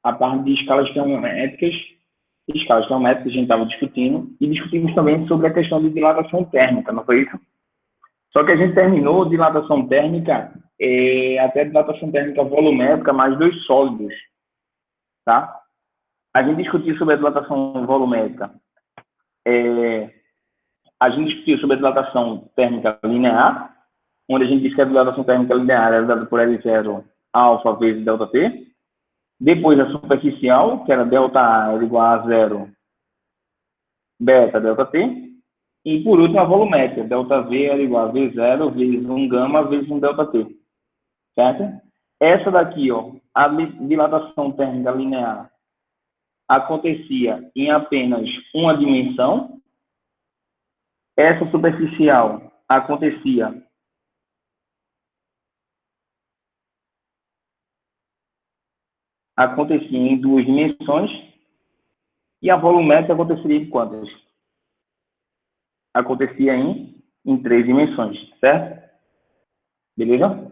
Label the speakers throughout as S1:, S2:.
S1: a parte de escalas geométricas a gente estava discutindo, e discutimos também sobre a questão de dilatação térmica, não foi isso? Só que a gente terminou dilatação térmica, até dilatação térmica volumétrica, mais dos sólidos, tá? A gente discutiu sobre a dilatação volumétrica, a gente discutiu sobre a dilatação térmica linear, onde a gente disse que a dilatação térmica linear era dada por L0 alfa vezes ΔT. Depois a superficial, que era ΔA era igual a 0 beta ΔT. E por último a volumétrica, ΔV era igual a V0 vezes 1 gama vezes 1 ΔT. Certo? Essa daqui, ó, a dilatação térmica linear acontecia em apenas uma dimensão. Essa superficial acontecia em 2 dimensões, e a volumétrica aconteceria em quantas? Acontecia em 3 dimensões, certo? Beleza?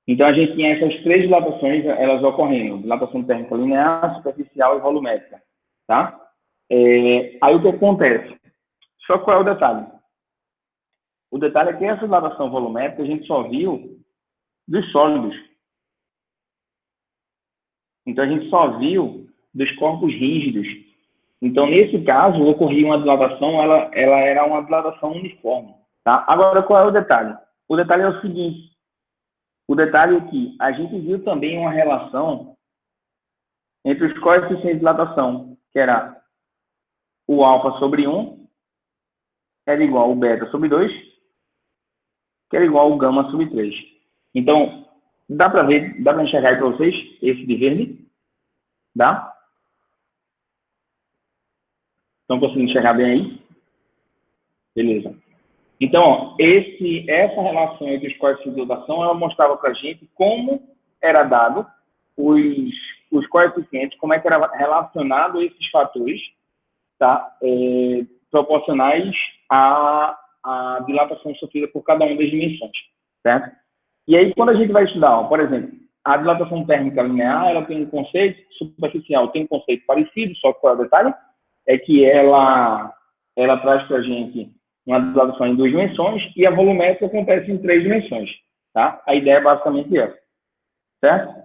S1: Então, a gente tinha essas 3 dilatações, elas ocorrendo: dilatação térmica linear, superficial e volumétrica, tá? Aí o que acontece? Só qual é o detalhe? O detalhe é que essa dilatação volumétrica a gente só viu dos sólidos. Então, a gente só viu dos corpos rígidos. Então, nesse caso, ocorria uma dilatação, ela era uma dilatação uniforme, tá? Agora, qual é o detalhe? O detalhe é o seguinte: o detalhe é que a gente viu também uma relação entre os coeficientes de dilatação, que era o alfa sobre 1, era igual ao beta sobre 2, que era igual ao gama sobre 3. Então, dá para ver, dá para enxergar aí para vocês esse de verde? Dá? Estão conseguindo enxergar bem aí? Beleza. Então, ó, essa relação entre os coeficientes de dilatação, ela mostrava para a gente como era dado os coeficientes, como é que era relacionado esses fatores, tá? Proporcionais à dilatação sofrida por cada uma das dimensões, certo? E aí, quando a gente vai estudar, ó, por exemplo, a dilatação térmica linear, ela tem um conceito superficial, tem um conceito parecido, só que qual é o detalhe? É que ela traz para a gente uma dilatação em 2 dimensões, e a volumétrica acontece em 3 dimensões, tá? A ideia é basicamente essa, certo?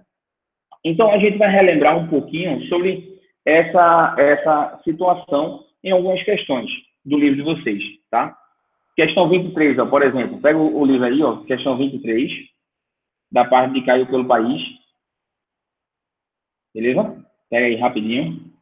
S1: Então, a gente vai relembrar um pouquinho sobre essa situação em algumas questões do livro de vocês, tá? Questão 23, ó, por exemplo, pega o livro aí, ó, questão 23, da parte de Caiu pelo País, beleza? Pega aí rapidinho.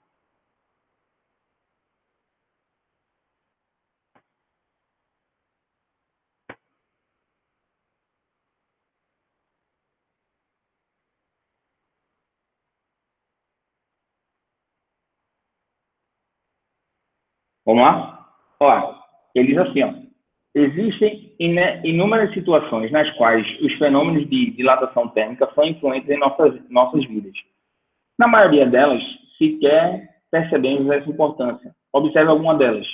S1: Vamos lá? Ó, ele diz assim, ó: existem inúmeras situações nas quais os fenômenos de dilatação térmica são influentes em nossas vidas. Na maioria delas, sequer percebemos essa importância. Observe alguma delas.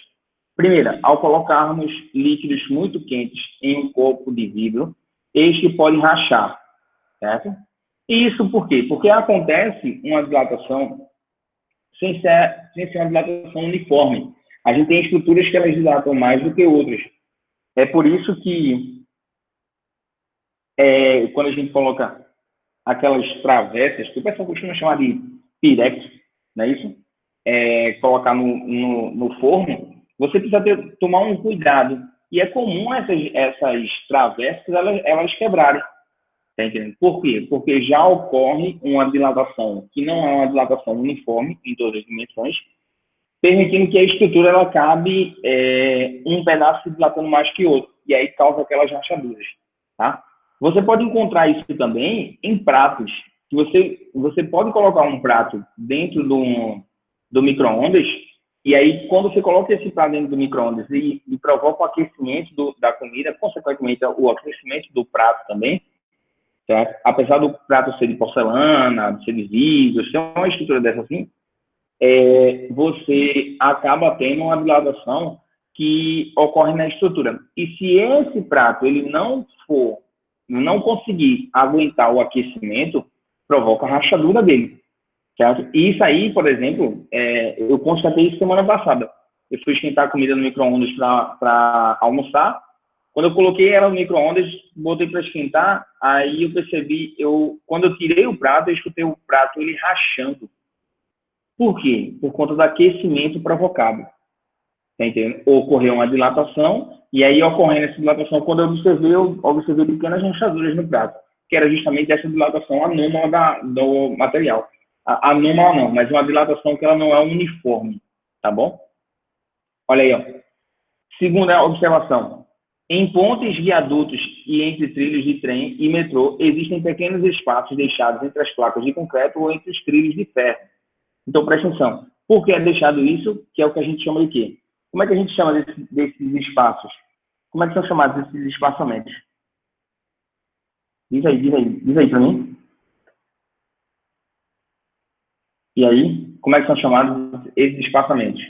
S1: Primeira, ao colocarmos líquidos muito quentes em um copo de vidro, este pode rachar, certo? E isso por quê? Porque acontece uma dilatação sem ser uma dilatação uniforme. A gente tem estruturas que elas dilatam mais do que outras. É por isso que, quando a gente coloca aquelas travessas, que o pessoal costuma chamar de pirex, não é isso? Colocar no forno, você precisa tomar um cuidado. E é comum essas travessas elas quebrarem. Tá entendendo? Por quê? Porque já ocorre uma dilatação que não é uma dilatação uniforme em todas as dimensões, permitindo que a estrutura ela acabe um pedaço se dilatando mais que outro, e aí causa aquelas rachaduras, tá? Você pode encontrar isso também em pratos. Você pode colocar um prato dentro do micro-ondas, e aí quando você coloca esse prato dentro do micro-ondas e provoca o aquecimento da comida, consequentemente o aquecimento do prato também, certo? Apesar do prato ser de porcelana, de ser de vidro, ser uma estrutura dessa assim, você acaba tendo uma dilatação que ocorre na estrutura. E se esse prato ele não conseguir aguentar o aquecimento, provoca a rachadura dele, certo? E isso aí, por exemplo, eu constatei isso semana passada. Eu fui esquentar a comida no micro-ondas para almoçar. Quando eu coloquei ela no micro-ondas, botei para esquentar, aí eu percebi, quando eu tirei o prato, eu escutei o prato ele rachando. Por quê? Por conta do aquecimento provocado. Tá entendendo? Ocorreu uma dilatação, e aí, ocorrendo essa dilatação, quando eu observei pequenas rachaduras no prato, que era justamente essa dilatação anômala do material. Anômala não, mas uma dilatação que ela não é uniforme, tá bom? Olha aí, ó. Segunda observação. Em pontes, viadutos e entre trilhos de trem e metrô, existem pequenos espaços deixados entre as placas de concreto ou entre os trilhos de ferro. Então, presta atenção. Por que é deixado isso? Que é o que a gente chama de quê? Como é que a gente chama desses espaços? Como é que são chamados esses espaçamentos? Diz aí para mim. E aí, como é que são chamados esses espaçamentos?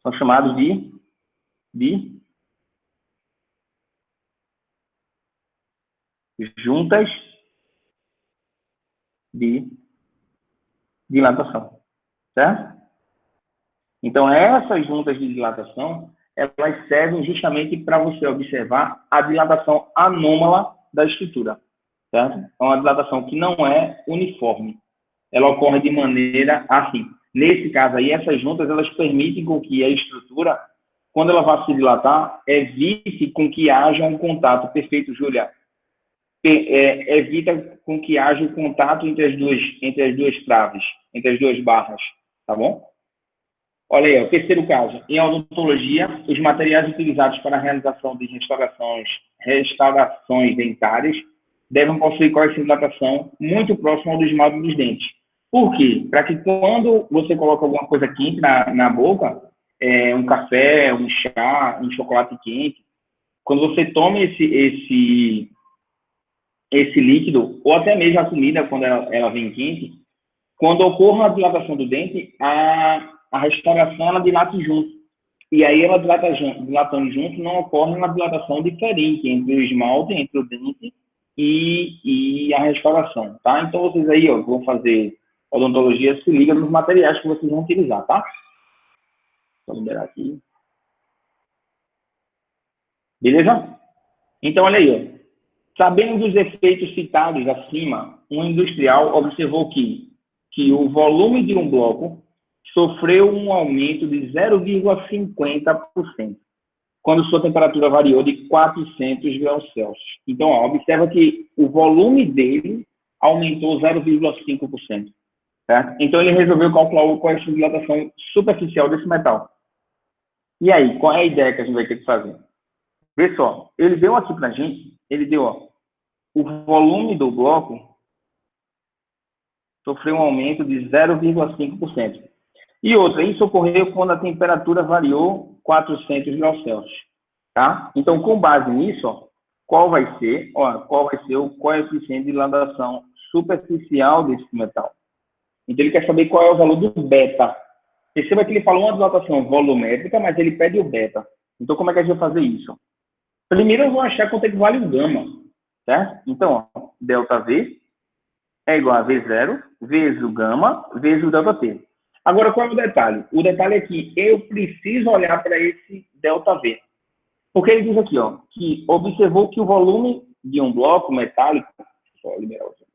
S1: São chamados de juntas de dilatação, certo? Então, essas juntas de dilatação, elas servem justamente para você observar a dilatação anômala da estrutura, certo? É uma dilatação que não é uniforme. Ela ocorre de maneira assim. Nesse caso aí, essas juntas, elas permitem com que a estrutura, quando ela vai se dilatar, evite com que haja um contato, perfeito, Júlia, evita com que haja o contato entre as duas traves, entre as duas barras, tá bom? Olha aí, o terceiro caso. Em odontologia, os materiais utilizados para a realização de restaurações dentárias devem possuir correção de dilatação muito próxima ao do esmalte dos dentes. Por quê? Para que quando você coloca alguma coisa quente na boca, um café, um chá, um chocolate quente, quando você toma esse líquido, ou até mesmo a comida, quando ela vem quente, quando ocorre a dilatação do dente, a restauração ela dilata junto. E aí ela dilatando junto, não ocorre uma dilatação diferente entre o esmalte, entre o dente e a restauração, tá? Então vocês aí, ó, vão fazer odontologia, se liga nos materiais que vocês vão utilizar, tá? Vou liberar aqui. Beleza? Então, olha aí, ó. Sabendo dos efeitos citados acima, um industrial observou que o volume de um bloco sofreu um aumento de 0,50% quando sua temperatura variou de 400 graus Celsius. Então, ó, observa que o volume dele aumentou 0,5%. Certo? Então, ele resolveu calcular qual é a dilatação superficial desse metal. E aí, qual é a ideia que a gente vai ter que fazer? Vê só, ele deu aqui para a gente, ele deu, ó, o volume do bloco sofreu um aumento de 0,5%. E outra, isso ocorreu quando a temperatura variou 400 graus Celsius. Tá? Então, com base nisso, ó, qual vai ser o coeficiente de dilatação superficial desse metal? Então, ele quer saber qual é o valor do beta. Perceba que ele falou uma dilatação volumétrica, mas ele pede o beta. Então, como é que a gente vai fazer isso? Primeiro, eu vou achar quanto é que vale o gama. Certo? Então, ó, delta V é igual a V0 vezes o gama vezes o delta T. Agora, qual é o detalhe? O detalhe é que eu preciso olhar para esse delta V. Porque ele diz aqui, ó, que observou que o volume de um bloco metálico... Deixa eu liberar você.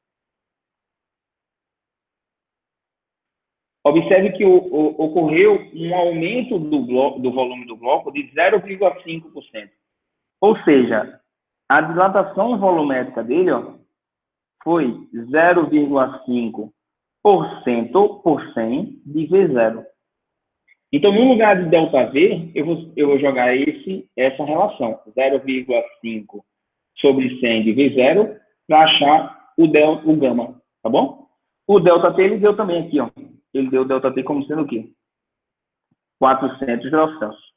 S1: Observe que ocorreu um aumento do volume do bloco de 0,5%. Ou seja, a dilatação volumétrica dele, ó, foi 0,5% por 100 de V0. Então, no lugar de ΔV, eu vou jogar essa relação, 0,5 sobre 100 de V0, para achar o gama, tá bom? O ΔT ele deu também aqui, ó. Ele deu o ΔT como sendo o quê? 400 graus Celsius.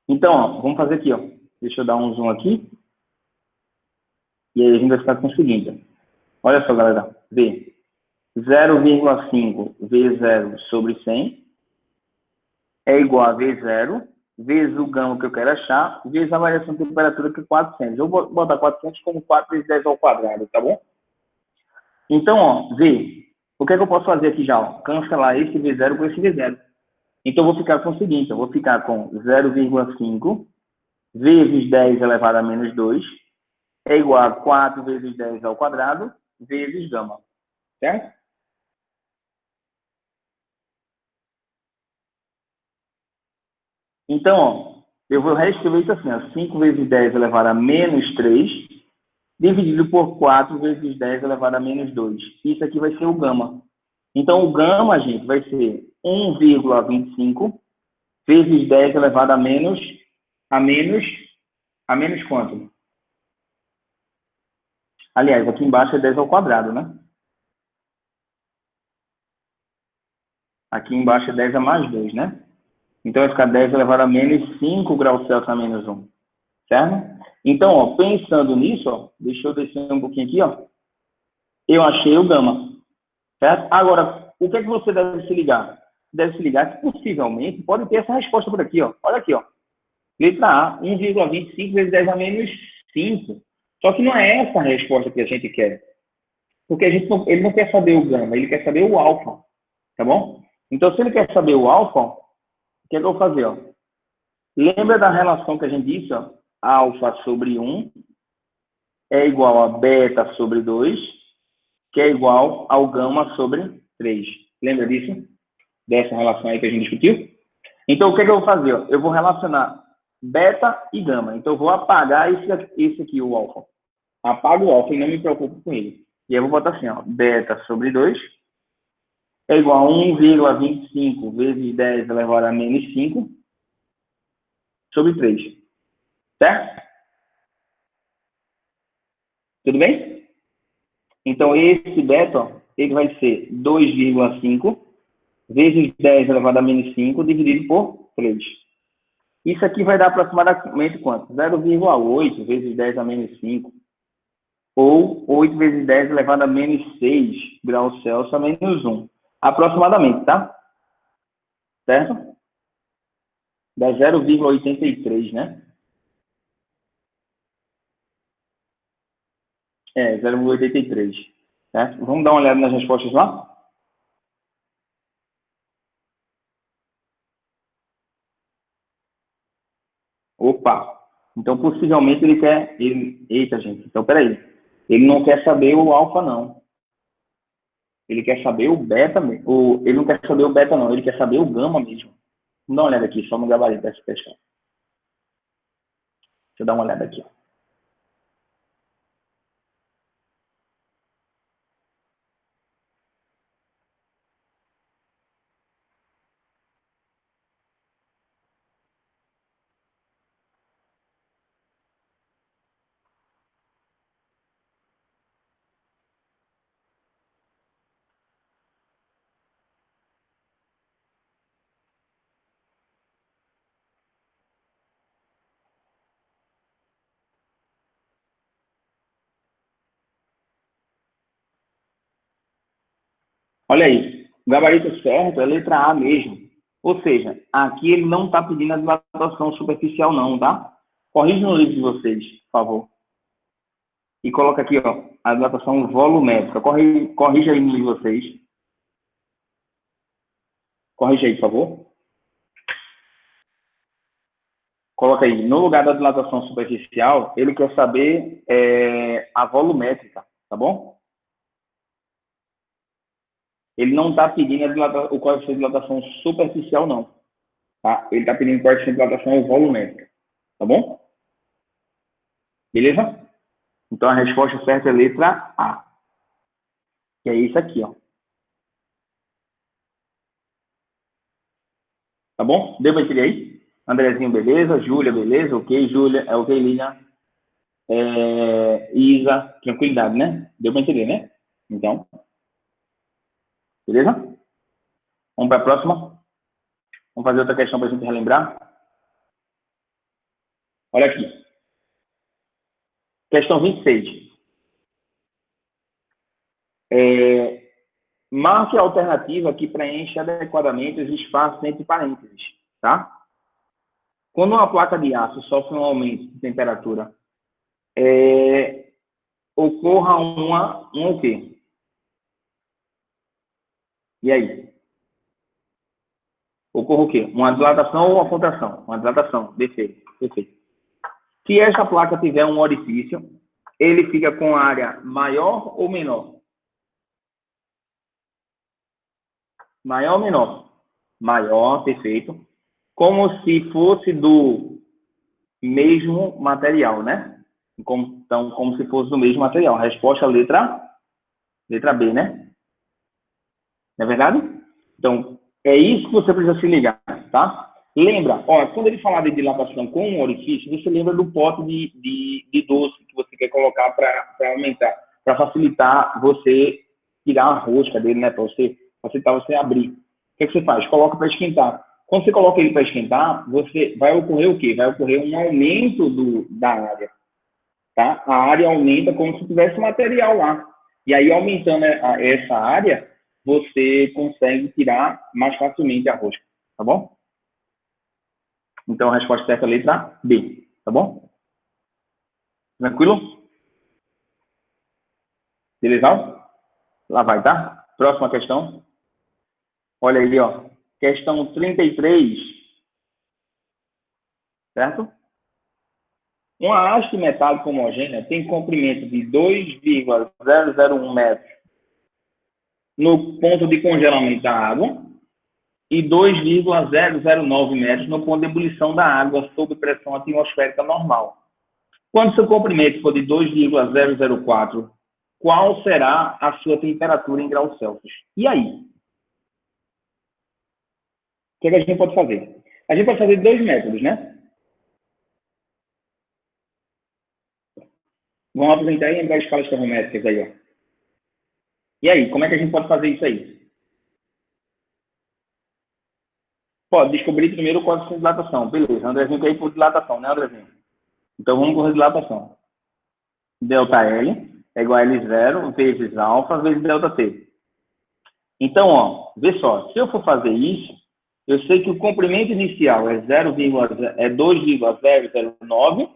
S1: Então, ó, vamos fazer aqui, ó. Deixa eu dar um zoom aqui. E aí a gente vai ficar com o seguinte. Olha só, galera. V. 0,5 V0 sobre 100 é igual a V0 vezes o gama que eu quero achar, vezes a variação de temperatura, que é 400. Eu vou botar 400 como 4 vezes 10 ao quadrado, tá bom? Então, ó, V. O que é que eu posso fazer aqui já? Ó? Cancelar esse V0 com esse V0. Então, eu vou ficar com o seguinte, eu vou ficar com 0,5 vezes 10 elevado a menos 2 é igual a 4 vezes 10 ao quadrado vezes gama, certo? Então, ó, eu vou reescrever isso assim, ó, 5 vezes 10 elevado a menos 3 dividido por 4 vezes 10 elevado a menos 2. Isso aqui vai ser o gama. Então, o gama, gente, vai ser 1,25 vezes 10 elevado a menos quanto? Aliás, aqui embaixo é 10 ao quadrado, né? Aqui embaixo é 10 a mais 2, né? Então, vai ficar 10 elevado a menos 5 graus Celsius a menos 1, certo? Então, ó, pensando nisso, ó, deixa eu descer um pouquinho aqui, ó. Eu achei o gama, certo? Agora, o que é que você deve se ligar? Deve se ligar que, possivelmente, pode ter essa resposta por aqui, ó. Olha aqui, ó. Letra A, 1,25 vezes 10 a menos 5. Só que não é essa a resposta que a gente quer. Porque ele não quer saber o gama, ele quer saber o alfa, tá bom? Então, se ele quer saber o alfa, ó, o que é que eu vou fazer, ó? Lembra da relação que a gente disse, ó? Alfa sobre 1 é igual a beta sobre 2, que é igual ao gama sobre 3. Lembra disso? Dessa relação aí que a gente discutiu? Então, o que é que eu vou fazer? Ó? Eu vou relacionar beta e gama. Então, eu vou apagar esse aqui, o alfa. Apago o alfa e não me preocupo com ele. E eu vou botar assim, ó, beta sobre 2 é igual a 1,25 vezes 10 elevado a menos 5 sobre 3. Certo? Tudo bem? Então, esse beta, ó, ele vai ser 2,5 vezes 10 elevado a menos 5 dividido por 3. Isso aqui vai dar aproximadamente quanto? 0,8 vezes 10 a menos 5. Ou 8 vezes 10 elevado a menos 6 graus Celsius a menos 1. Aproximadamente, tá? Certo? Dá 0,83, né? É, 0,83. Certo? Vamos dar uma olhada nas respostas lá? Opa! Então, possivelmente, ele quer... Eita, gente. Então, peraí. Ele não quer saber o alfa, não. Ele quer saber o beta mesmo. Ele não quer saber o beta, não. Ele quer saber o gama mesmo. Vamos dar uma olhada aqui, só no gabarito dessa questão. Deixa eu dar uma olhada aqui. Ó. Olha aí. O gabarito certo é a letra A mesmo. Ou seja, aqui ele não está pedindo a dilatação superficial, não, tá? Corrija no livro de vocês, por favor. E coloca aqui, ó, a dilatação volumétrica. Corrija aí no livro de vocês. Corrija aí, por favor. Coloca aí. No lugar da dilatação superficial, ele quer saber a volumétrica, tá bom? Ele não está pedindo o coeficiente de dilatação superficial, não. Tá? Ele está pedindo o coeficiente de dilatação volumétrica. Tá bom? Beleza? Então, a resposta certa é a letra A. Que é isso aqui, ó. Tá bom? Deu para entender aí? Andrezinho, beleza? Júlia, beleza? Ok, Júlia. É ok, Lilian. Isa, tranquilidade, né? Deu para entender, né? Então, beleza? Vamos para a próxima? Vamos fazer outra questão para a gente relembrar? Olha aqui. Questão 26. Marque a alternativa que preenche adequadamente os espaços entre parênteses, tá? Quando uma placa de aço sofre um aumento de temperatura, ocorra o quê? E aí? Ocorre o quê? Uma dilatação ou uma contração? Uma dilatação, perfeito. Se essa placa tiver um orifício, ele fica com área maior ou menor? Maior ou menor? Maior, perfeito. Como se fosse do mesmo material, né? Então, como se fosse do mesmo material. Resposta letra B, né? Não é verdade? Então, é isso que você precisa se ligar, tá? Lembra, ó, quando ele falar de dilatação com um orifício, você lembra do pote de doce que você quer colocar para aumentar, para facilitar você tirar a rosca dele, né? Para você facilitar você abrir. O que você faz? Coloca para esquentar. Quando você coloca ele para esquentar, vai ocorrer o quê? Vai ocorrer um aumento da área, tá? A área aumenta como se tivesse material lá. E aí, aumentando essa área, você consegue tirar mais facilmente a rosca, tá bom? Então, a resposta certa é a letra B, tá bom? Tranquilo? Beleza? Lá vai, tá? Próxima questão. Olha aí, ó. Questão 33, certo? Uma haste metálica homogênea tem comprimento de 2,001 metros no ponto de congelamento da água e 2,009 metros no ponto de ebulição da água sob pressão atmosférica normal. Quando seu comprimento for de 2,004, qual será a sua temperatura em graus Celsius? E aí? O que a gente pode fazer? A gente pode fazer dois métodos, né? Vamos apresentar e lembrar as escalas termométricas aí, ó. E aí, como é que a gente pode fazer isso aí? Pode descobrir primeiro o código de dilatação. Beleza, Andrezinho quer ir por dilatação, né, Andrezinho? Então, vamos por dilatação. Delta L é igual a L0 vezes alfa vezes delta T. Então, ó, vê só, se eu for fazer isso, eu sei que o comprimento inicial é 2,009,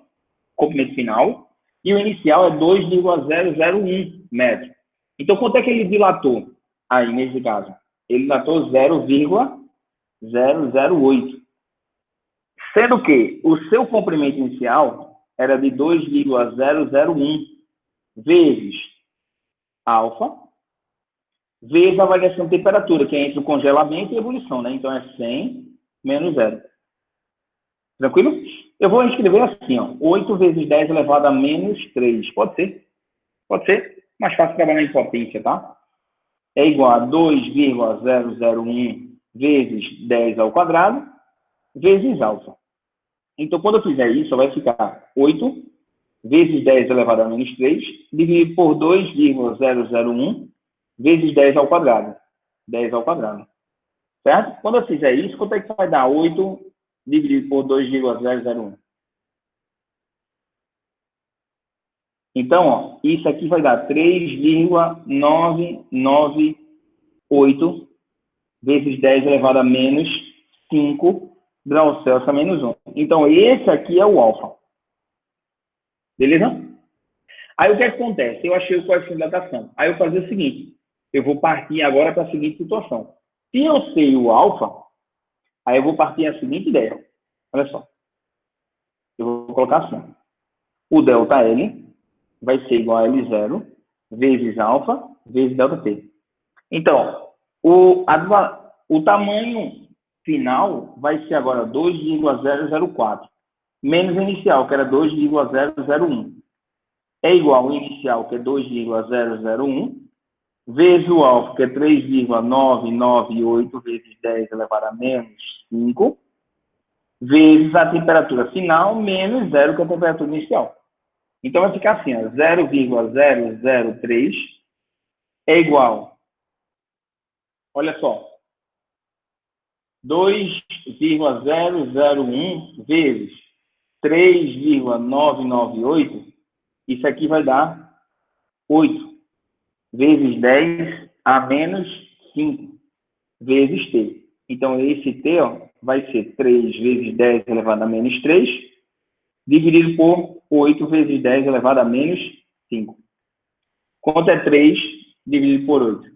S1: comprimento final, e o inicial é 2,001 metros. Então, quanto é que ele dilatou aí, nesse caso? Ele dilatou 0,008. Sendo que o seu comprimento inicial era de 2,001 vezes alfa, vezes a variação de temperatura, que é entre o congelamento e a ebulição, né? Então, é 100 menos 0. Tranquilo? Eu vou escrever assim, ó. 8 vezes 10 elevado a menos 3. Pode ser? Pode ser. Mais fácil trabalhar em potência, tá? É igual a 2,001 vezes 10 ao quadrado, vezes alfa. Então, quando eu fizer isso, vai ficar 8 vezes 10 elevado a menos 3, dividido por 2,001 vezes 10 ao quadrado. 10 ao quadrado. Certo? Quando eu fizer isso, quanto é que vai dar 8 dividido por 2,001? Então, ó, isso aqui vai dar 3,998 vezes 10 elevado a menos 5 graus Celsius a menos 1. Então, esse aqui é o alfa. Beleza? Aí, o que acontece? Eu achei o coeficiente de dilatação. Aí, eu fazer o seguinte. Eu vou partir agora para a seguinte situação. Se eu sei o alfa, aí eu vou partir a seguinte ideia. Olha só. Eu vou colocar assim. O delta L vai ser igual a L0 vezes alfa vezes delta T. Então, o tamanho final vai ser agora 2,004, menos o inicial, que era 2,001. É igual ao inicial, que é 2,001, vezes o alfa, que é 3,998 vezes 10 elevado a menos 5, vezes a temperatura final, menos 0, que é a temperatura inicial. Então, vai ficar assim, 0,003 é igual, olha só, 2,001 vezes 3,998, isso aqui vai dar 8, vezes 10 a menos 5, vezes T. Então, esse T, ó, vai ser 3 vezes 10 elevado a menos 3, dividido por 8 vezes 10 elevado a menos 5. Quanto é 3 dividido por 8?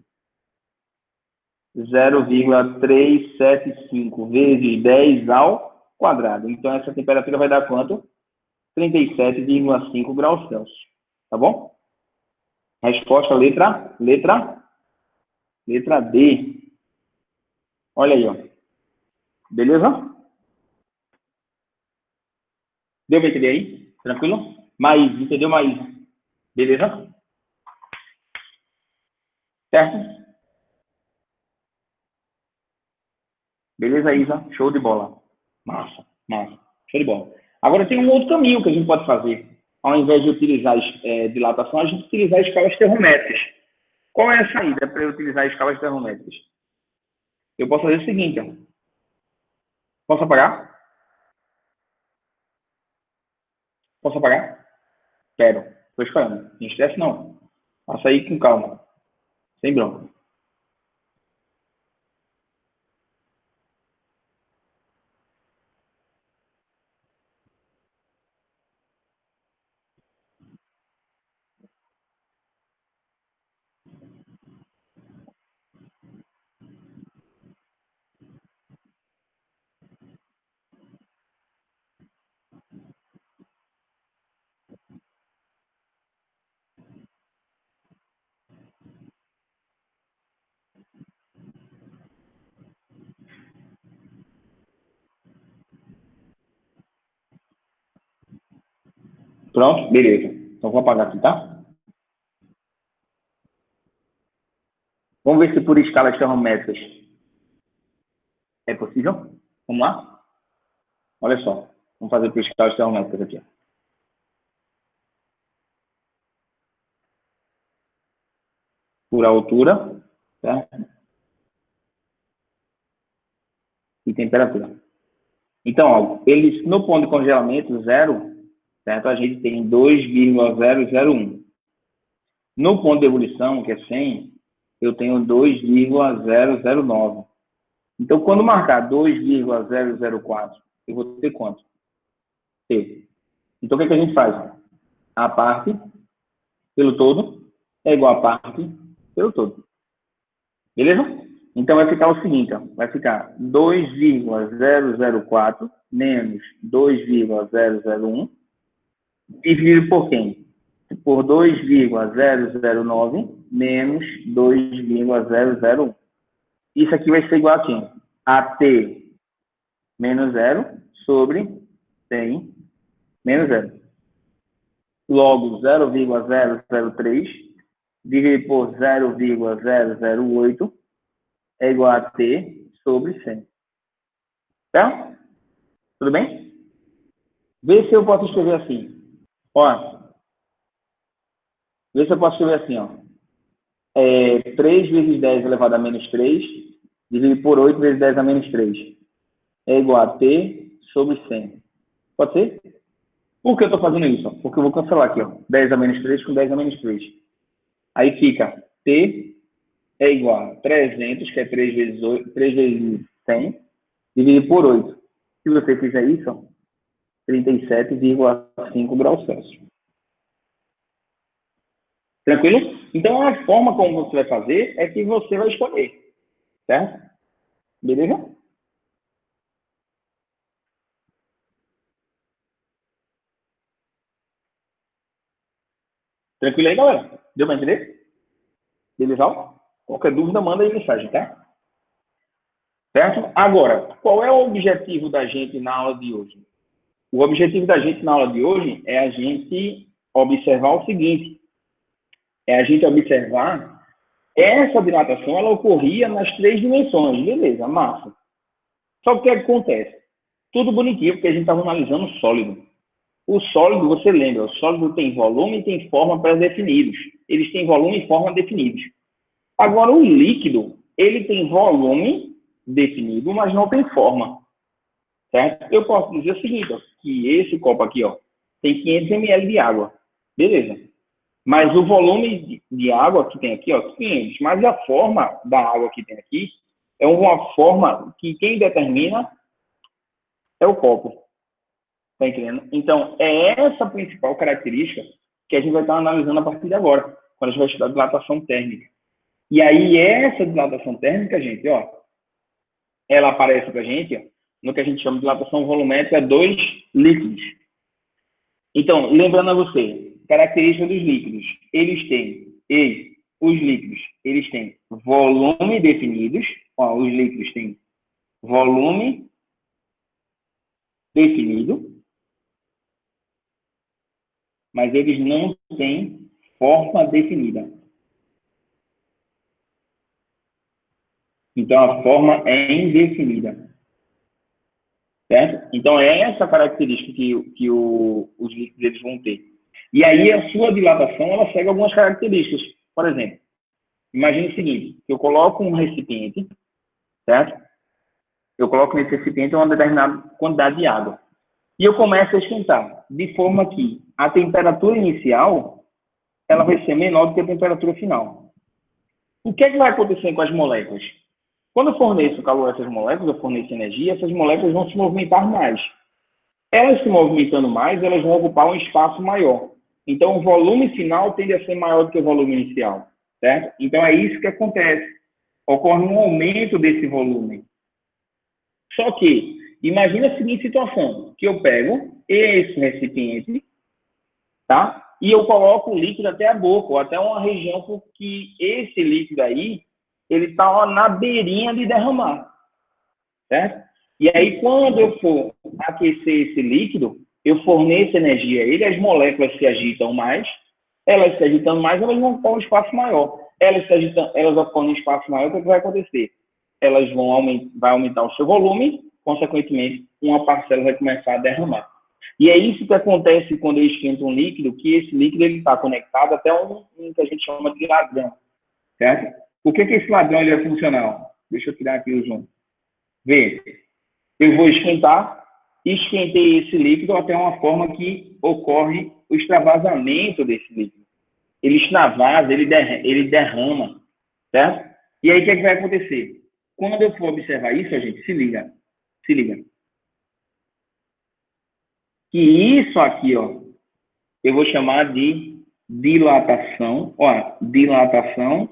S1: 0,375 vezes 10 ao quadrado. Então, essa temperatura vai dar quanto? 37,5 graus Celsius. Tá bom? Resposta, letra D. Olha aí, ó. Beleza? Deu para entender aí? Tranquilo? Maísa, entendeu, Maísa? Beleza? Certo? Beleza, Isa? Show de bola. Massa, massa. Show de bola. Agora tem um outro caminho que a gente pode fazer. Ao invés de utilizar dilatação, a gente utilizar escalas termométricas. Qual é a saída para eu utilizar escalas termométricas? Eu posso fazer o seguinte, ó. Posso apagar? Posso apagar? Quero. Estou esperando. Não estresse, não. Faça aí com calma. Sem bronca. Pronto? Beleza. Então, vou apagar aqui, tá? Vamos ver se por escalas termométricas é possível. Vamos lá? Olha só. Vamos fazer por escalas termométricas aqui. Por altura, certo? E temperatura. Então, ó, eles, no ponto de congelamento, 0, certo? A gente tem 2,001. No ponto de ebulição, que é 100, eu tenho 2,009. Então, quando marcar 2,004, eu vou ter quanto? T. Então, o que, é que a gente faz? A parte pelo todo é igual a parte pelo todo. Beleza? Então, vai ficar o seguinte, ó, vai ficar 2,004 menos 2,001 dividido por quem? Por 2,009 menos 2,001. Isso aqui vai ser igual a quem? A T menos 0 sobre 100 menos 0. Logo, 0,003 dividido por 0,008 é igual a T sobre 100. Tá? Tudo bem? Vê se eu posso escrever assim. Ó, vê se eu posso escrever assim, ó. 3 vezes 10 elevado a menos 3, dividido por 8 vezes 10 a menos 3. É igual a T sobre 100. Pode ser? Por que eu estou fazendo isso? Porque eu vou cancelar aqui, ó. 10 a menos 3 com 10 a menos 3. Aí fica T é igual a 300, que é 3 vezes 100, dividido por 8. Se você fizer isso, ó, 37,5 graus Celsius. Tranquilo? Então, a forma como você vai fazer é que você vai escolher. Certo? Beleza? Tranquilo aí, galera? Deu para entender? Beleza? Qualquer dúvida, manda aí mensagem, tá? Certo? Agora, qual é o objetivo da gente na aula de hoje? O objetivo da gente na aula de hoje é a gente observar o seguinte. É a gente observar essa dilatação, ela ocorria nas 3 dimensões. Beleza, massa. Só que o que acontece? Tudo bonitinho, porque a gente estava analisando o sólido. O sólido, você lembra, o sólido tem volume e tem forma pré-definidos. Eles têm volume e forma definidos. Agora, o líquido, ele tem volume definido, mas não tem forma. Certo? Eu posso dizer o seguinte, ó, que esse copo aqui, ó, tem 500 ml de água. Beleza. Mas o volume de água que tem aqui, ó, 500. Mas a forma da água que tem aqui é uma forma que quem determina é o copo. Tá entendendo? Então, é essa a principal característica que a gente vai estar analisando a partir de agora, quando a gente vai estudar dilatação térmica. E aí, essa dilatação térmica, gente, ó, ela aparece para a gente ó, no que a gente chama de dilatação volumétrica dos líquidos. Então, lembrando a você, característica dos líquidos, os líquidos, eles têm volume definidos, ó, os líquidos têm volume definido, mas eles não têm forma definida. Então, a forma é indefinida. Certo? Então, é essa característica que os líquidos eles vão ter. E aí, a sua dilatação, ela segue algumas características. Por exemplo, imagine o seguinte, eu coloco um recipiente, certo? Eu coloco nesse recipiente uma determinada quantidade de água. E eu começo a esquentar, de forma que a temperatura inicial, ela vai ser menor do que a temperatura final. O que é que vai acontecer com as moléculas? Quando eu forneço calor a essas moléculas, eu forneço energia, essas moléculas vão se movimentar mais. Elas se movimentando mais, elas vão ocupar um espaço maior. Então, o volume final tende a ser maior do que o volume inicial, certo? Então, é isso que acontece. Ocorre um aumento desse volume. Só que, imagina a seguinte situação, que eu pego esse recipiente, tá? E eu coloco o líquido até a boca, ou até uma região porque esse líquido aí, ele está na beirinha de derramar, certo? E aí, quando eu for aquecer esse líquido, eu forneço energia a ele, as moléculas se agitam mais, elas se agitando mais, elas vão ocupar um espaço maior. Elas se agitam, elas ocupam um espaço maior, o que vai acontecer? Elas vão aumentar o seu volume, consequentemente, uma parcela vai começar a derramar. E é isso que acontece quando eu esquento um líquido, que esse líquido está conectado até um que a gente chama de ladrão, certo? O que esse ladrão ele é funcional? Deixa eu tirar aqui o zoom. Vê, eu vou esquentar, esquentei esse líquido até uma forma que ocorre o extravasamento desse líquido. Ele extravasa, ele derrama, certo? E aí, o que vai acontecer? Quando eu for observar isso, a gente se liga. Que isso aqui, ó, eu vou chamar de dilatação, ó, dilatação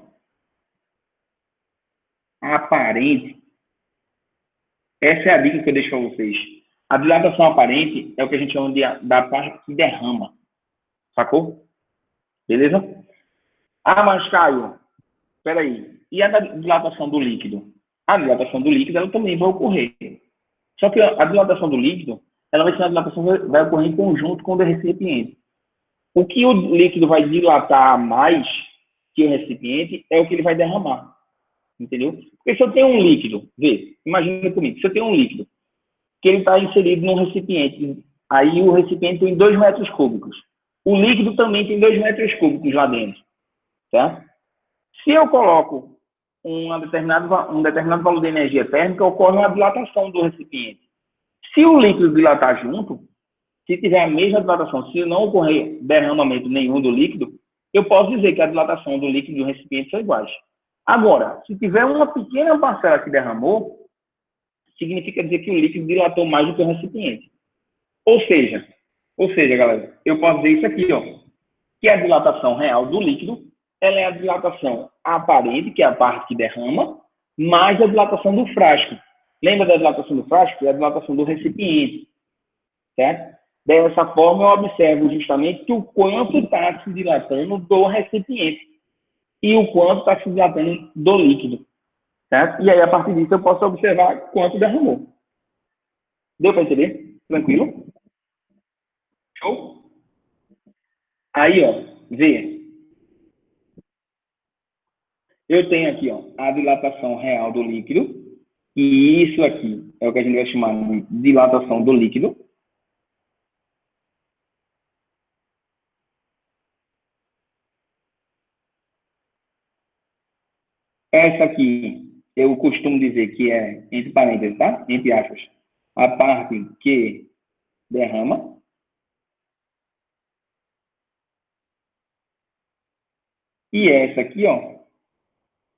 S1: aparente. Essa é a dica que eu deixo para vocês. A dilatação aparente é o que a gente chama da parte que derrama. Sacou? Beleza? Ah, mas Caio, peraí. E a dilatação do líquido? A dilatação do líquido, ela também vai ocorrer. Só que a dilatação do líquido, ela vai ser uma dilatação que vai ocorrer em conjunto com o do recipiente. O que o líquido vai dilatar mais que o recipiente é o que ele vai derramar. Entendeu? Porque se eu tenho um líquido, vê, imagina comigo, se eu tenho um líquido que ele está inserido num recipiente, aí o recipiente tem 2 metros cúbicos. O líquido também tem 2 metros cúbicos lá dentro. Tá? Se eu coloco um determinado valor de energia térmica, ocorre uma dilatação do recipiente. Se o líquido dilatar junto, se tiver a mesma dilatação, se não ocorrer derramamento nenhum do líquido, eu posso dizer que a dilatação do líquido e do recipiente são iguais. Agora, se tiver uma pequena parcela que derramou, significa dizer que o líquido dilatou mais do que o recipiente. Ou seja, galera, eu posso dizer isso aqui, ó, que a dilatação real do líquido, ela é a dilatação aparente, que é a parte que derrama, mais a dilatação do frasco. Lembra da dilatação do frasco? É a dilatação do recipiente, certo? Dessa forma, eu observo justamente que o quanto está se dilatando do recipiente e o quanto está se dilatando do líquido, certo? E aí, a partir disso, eu posso observar quanto derramou. Deu para entender? Tranquilo? Show? Aí, ó, vê. Eu tenho aqui, ó, a dilatação real do líquido, e isso aqui é o que a gente vai chamar de dilatação do líquido. Essa aqui, eu costumo dizer que é, entre parênteses, tá? Entre aspas, a parte que derrama. E essa aqui, ó,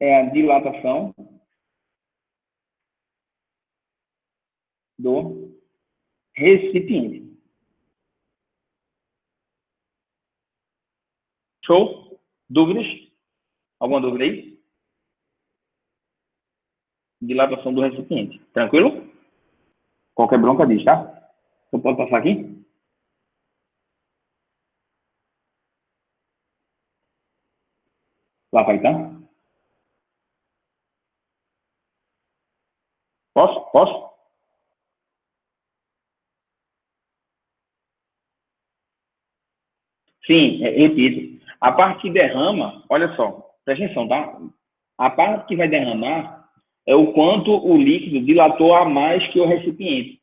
S1: é a dilatação do recipiente. Show? Dúvidas? Alguma dúvida aí? Dilatação do recipiente. Tranquilo? Qualquer bronca diz, tá? Então pode passar aqui? Lá vai, tá? Posso? Posso? Sim, repito. A parte que derrama, olha só, presta atenção, tá? A parte que vai derramar é o quanto o líquido dilatou a mais que o recipiente.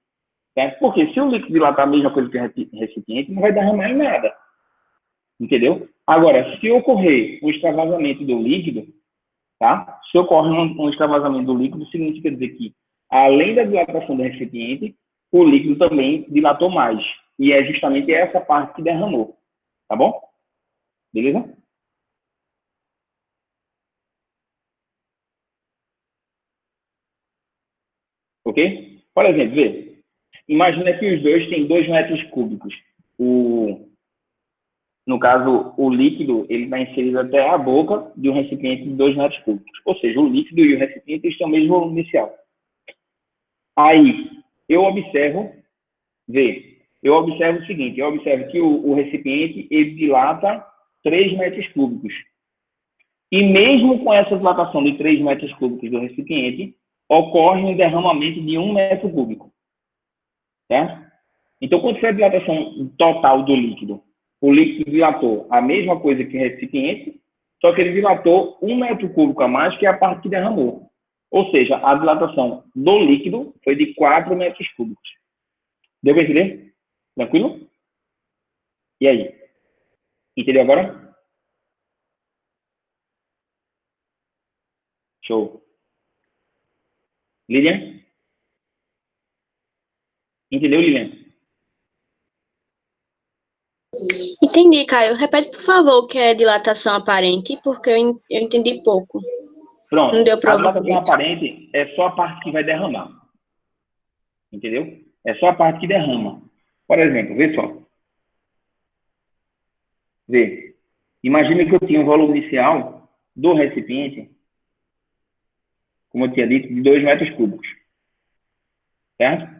S1: Certo? Porque se o líquido dilatar a mesma coisa que o recipiente, não vai derramar em nada. Entendeu? Agora, se ocorrer um extravasamento do líquido, tá? Se ocorre um extravasamento do líquido, significa dizer que, além da dilatação do recipiente, o líquido também dilatou mais. E é justamente essa parte que derramou. Tá bom? Beleza? Ok? Por exemplo, vê. Imagina que os dois têm 2 metros cúbicos. No caso, o líquido ele está inserido até a boca de um recipiente de 2 metros cúbicos. Ou seja, o líquido e o recipiente estão no mesmo volume inicial. Aí, eu observo, eu observo o seguinte, eu observo que o recipiente ele dilata 3 metros cúbicos. E mesmo com essa dilatação de 3 metros cúbicos do recipiente, ocorre um derramamento de 1 metro cúbico. Certo? Então, quando foi a dilatação total do líquido? O líquido dilatou a mesma coisa que o recipiente, só que ele dilatou 1 metro cúbico a mais, que é a parte que derramou. Ou seja, a dilatação do líquido foi de 4 metros cúbicos. Deu para entender? Tranquilo? E aí? Entendeu agora? Show. Lilian? Entendeu, Lilian?
S2: Entendi, Caio. Repete, por favor, o que é dilatação aparente, porque eu entendi pouco.
S1: Pronto.
S2: Não deu para
S1: A
S2: ouvir
S1: dilatação
S2: direito.
S1: aparente é só a parte que vai derramar. Entendeu? É só a parte que derrama. Por exemplo, vê só. Vê. Imagina que eu tinha um volume inicial do recipiente, como eu tinha dito, de 2 metros cúbicos. Certo?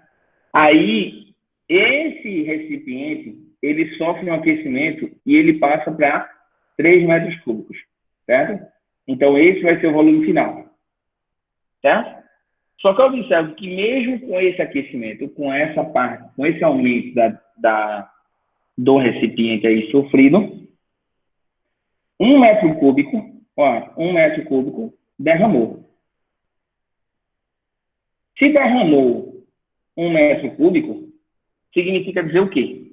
S1: Aí, esse recipiente, ele sofre um aquecimento e ele passa para 3 metros cúbicos. Certo? Então, esse vai ser o volume final. Certo? Só que eu observo que mesmo com esse aquecimento, com essa parte, com esse aumento do recipiente aí sofrido, 1 metro cúbico, ó, 1 metro cúbico derramou. Se derramou 1 metro cúbico, significa dizer o quê?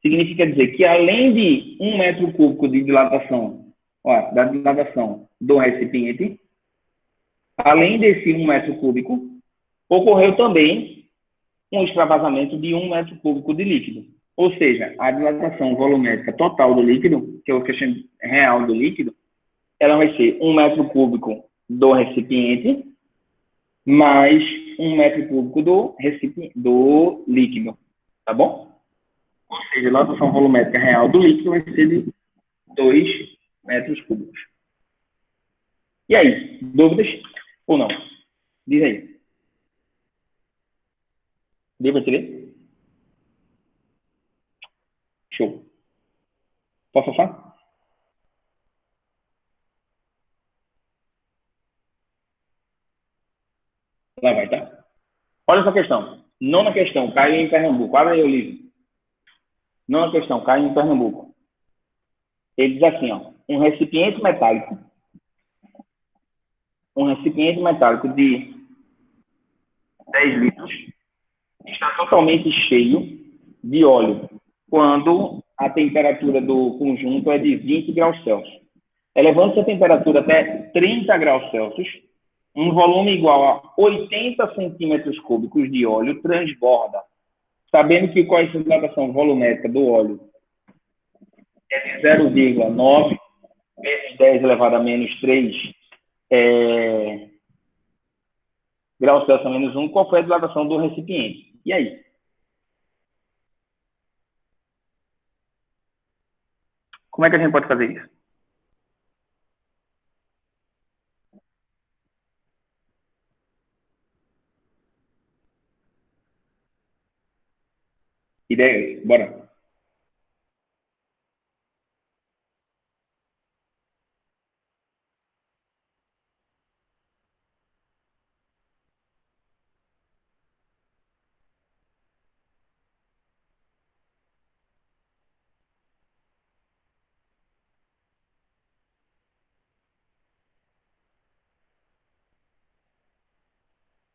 S1: Significa dizer que além de 1 metro cúbico de dilatação, ó, da dilatação do recipiente, além desse 1 metro cúbico, ocorreu também um extravasamento de 1 metro cúbico de líquido. Ou seja, a dilatação volumétrica total do líquido, que é o questão real do líquido, ela vai ser 1 metro cúbico do recipiente mais 1 metro cúbico do líquido. Tá bom? Ou seja, a dilatação volumétrica real do líquido vai ser de 2 metros cúbicos. E aí, dúvidas ou não? Diz aí. Deu para entender? Show. Posso passar? Lá vai, tá? Olha essa questão. Nona questão, cai em Pernambuco. Olha aí o livro. Nona questão, cai em Pernambuco. Ele diz assim, ó. Um recipiente metálico de 10 litros está totalmente cheio de óleo quando a temperatura do conjunto é de 20 graus Celsius. Elevando-se a temperatura até 30 graus Celsius, um volume igual a 80 centímetros cúbicos de óleo transborda. Sabendo que qual é a concentração volumétrica do óleo é de 0,9 vezes 10 elevado a menos 3 graus Celsius a menos 1, qual foi a dilatação do recipiente? E aí? Como é que a gente pode fazer isso? Ideias? Bora.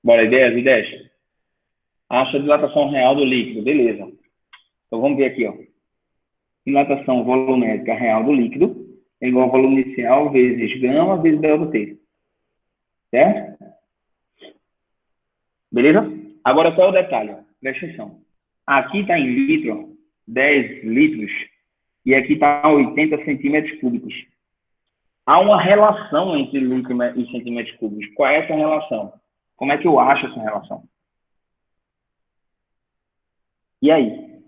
S1: Bora, ideias. Acha a dilatação real do líquido. Beleza. Então vamos ver aqui, ó. Dilatação volumétrica real do líquido é igual ao volume inicial vezes gama vezes delta T. Certo? Beleza? Agora, qual é o detalhe? Presta atenção. Aqui está em litro, 10 litros, e aqui está 80 centímetros cúbicos. Há uma relação entre litro e centímetros cúbicos. Qual é essa relação? Como é que eu acho essa relação? E aí?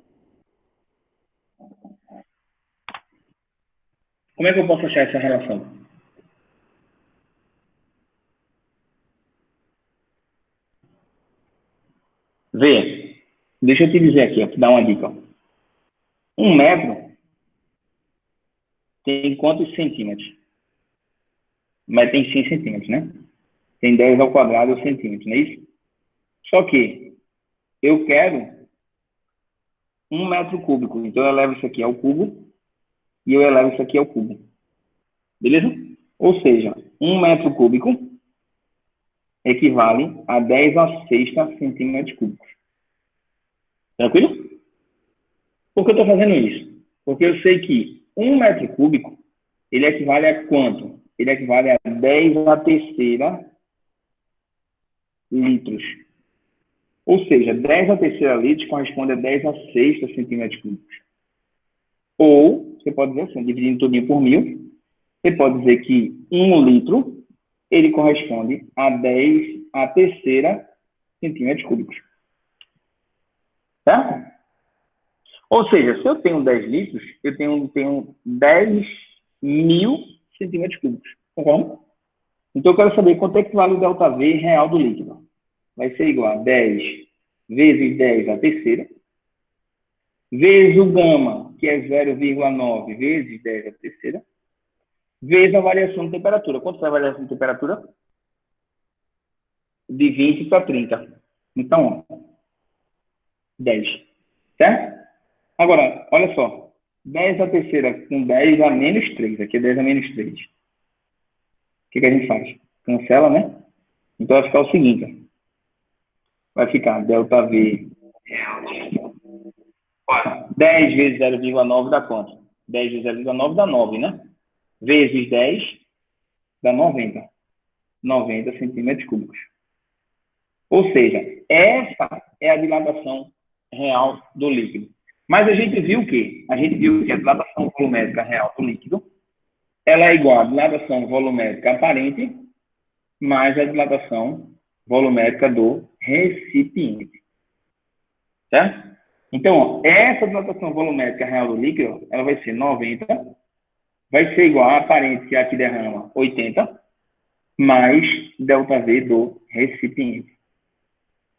S1: Como é que eu posso achar essa relação? Vê, deixa eu te dizer aqui, ó, te dar uma dica. Ó. 1 metro tem quantos centímetros? 1 metro tem 100 centímetros, né? Tem 10 ao quadrado centímetros, não é isso? Só que eu quero 1 metro cúbico. Então, eu elevo isso aqui ao cubo e eu elevo isso aqui ao cubo. Beleza? Ou seja, 1 metro cúbico equivale a 10 a sexta centímetros cúbicos. Tranquilo? Por que eu estou fazendo isso? Porque eu sei que 1 metro cúbico, ele equivale a quanto? Ele equivale a 10 a terceira litros. Ou seja, 10 a terceira litros corresponde a 10 a sexta centímetros cúbicos. Ou, você pode dizer assim, dividindo tudo por 1000, você pode dizer que 1 litro, ele corresponde a 10 a terceira centímetros cúbicos. Certo? Ou seja, se eu tenho 10 litros, eu tenho 10 mil centímetros cúbicos. Concorda? Então, eu quero saber quanto é que vale o ΔV real do líquido. Vai ser igual a 10 vezes 10 a terceira, vezes o gama, que é 0,9 vezes 10 a terceira, vezes a variação de temperatura. Quanto é a variação de temperatura? De 20 para 30. Então, 10. Certo? Agora, olha só. 10 a terceira com 10 a menos 3. Aqui é 10 a menos 3. O que a gente faz? Cancela, né? Então, vai ficar o seguinte. Vai ficar ΔV. 10 vezes 0,9 dá quanto? 10 vezes 0,9 dá 9, né? Vezes 10 dá 90. 90 centímetros cúbicos. Ou seja, essa é a dilatação real do líquido. Mas a gente viu o quê? A gente viu que a dilatação volumétrica real do líquido ela é igual à dilatação volumétrica aparente mais a dilatação volumétrica do recipiente. Certo? Então, ó, essa dilatação volumétrica real do líquido ela vai ser 90, vai ser igual à aparente, que aqui derrama 80, mais ΔV do recipiente.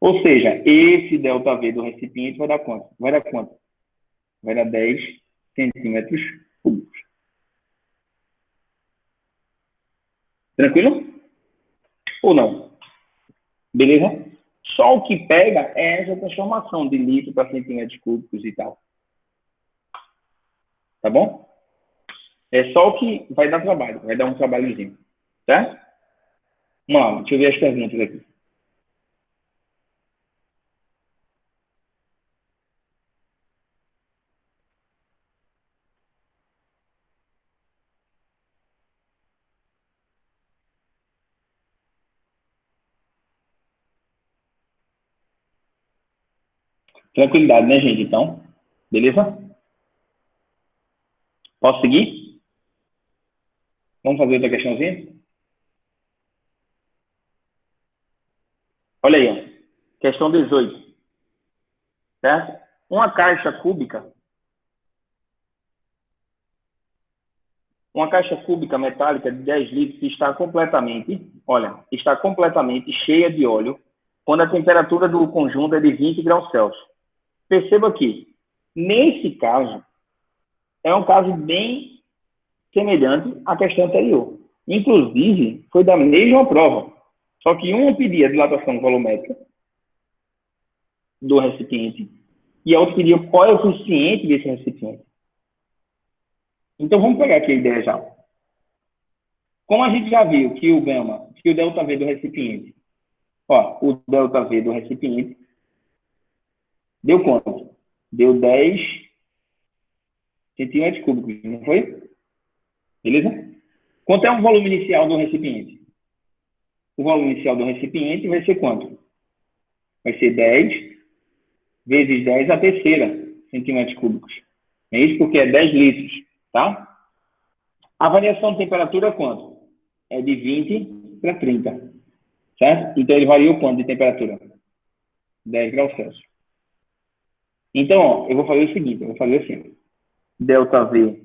S1: Ou seja, esse ΔV do recipiente vai dar quanto? Vai dar quanto? Vai dar 10 centímetros cúbicos. Tranquilo? Ou não? Beleza? Só o que pega é essa transformação de litro para centímetros cúbicos e tal. Tá bom? É só o que vai dar trabalho. Vai dar um trabalhozinho. Tá? Vamos lá, deixa eu ver as perguntas aqui. Tranquilidade, né, gente? Então, beleza? Posso seguir? Vamos fazer outra questãozinha? Olha aí, ó. Questão 18. Certo? Uma caixa cúbica Uma caixa cúbica metálica de 10 litros está completamente, olha, está completamente cheia de óleo quando a temperatura do conjunto é de 20 graus Celsius. Perceba que, nesse caso, é um caso bem semelhante à questão anterior. Inclusive, foi da mesma prova. Só que uma pedia dilatação volumétrica do recipiente e a outra pedia qual é o coeficiente desse recipiente. Então, vamos pegar aqui a ideia já. Como a gente já viu que o gama, que o ΔV do recipiente, ó, o ΔV do recipiente deu quanto? Deu 10 centímetros cúbicos, não foi? Beleza? Quanto é o volume inicial do recipiente? O volume inicial do recipiente vai ser quanto? Vai ser 10 vezes 10 a terceira centímetros cúbicos. É isso porque é 10 litros, tá? A variação de temperatura é quanto? É de 20 para 30, certo? Então, ele varia o quanto de temperatura? 10 graus Celsius. Então, ó, eu vou fazer o seguinte, eu vou fazer assim. ΔV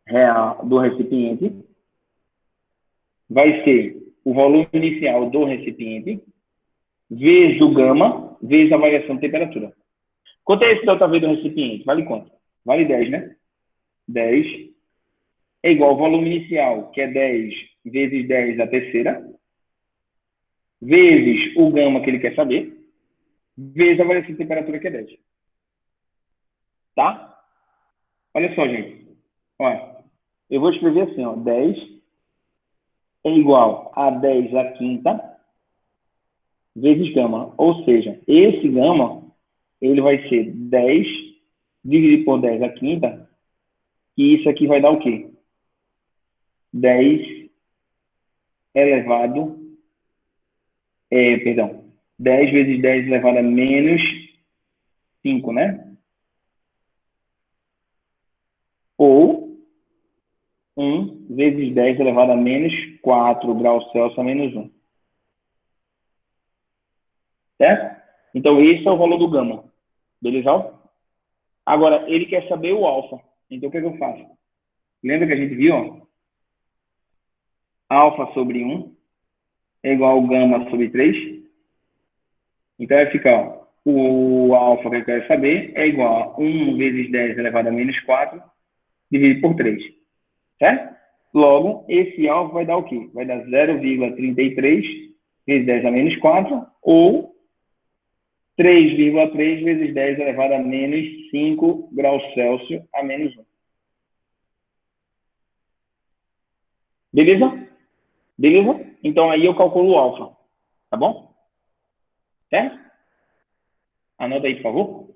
S1: real do recipiente vai ser o volume inicial do recipiente vezes o gama vezes a variação de temperatura. Quanto é esse ΔV do recipiente? Vale quanto? Vale 10, né? 10 é igual ao volume inicial, que é 10 vezes 10 a terceira, vezes o gama que ele quer saber, vezes a variação de temperatura, que é 10. Tá? Olha só, gente. Olha, eu vou escrever assim, ó, 10 é igual a 10 à quinta vezes gama. Ou seja, esse gama, ele vai ser 10 dividido por 10 à quinta, e isso aqui vai dar o quê? 10 elevado, perdão, 10 vezes 10 elevado a menos 5, né? Ou 1 vezes 10 elevado a menos 4 graus Celsius a menos 1. Certo? Então, esse é o valor do gama. Beleza? Agora, ele quer saber o alfa. Então, o que, é que eu faço? Lembra que a gente viu? Ó? Alfa sobre 1 é igual ao gama sobre 3. Então, vai ficar, ó, o alfa que eu quero saber é igual a 1 vezes 10 elevado a menos 4 dividido por 3. Certo? Logo, esse alfa vai dar o quê? Vai dar 0,33 vezes 10 a menos 4, ou 3,3 vezes 10 elevado a menos 5 graus Celsius a menos 1. Beleza? Beleza? Então, aí eu calculo o alfa. Tá bom? Certo? Anota aí, por favor.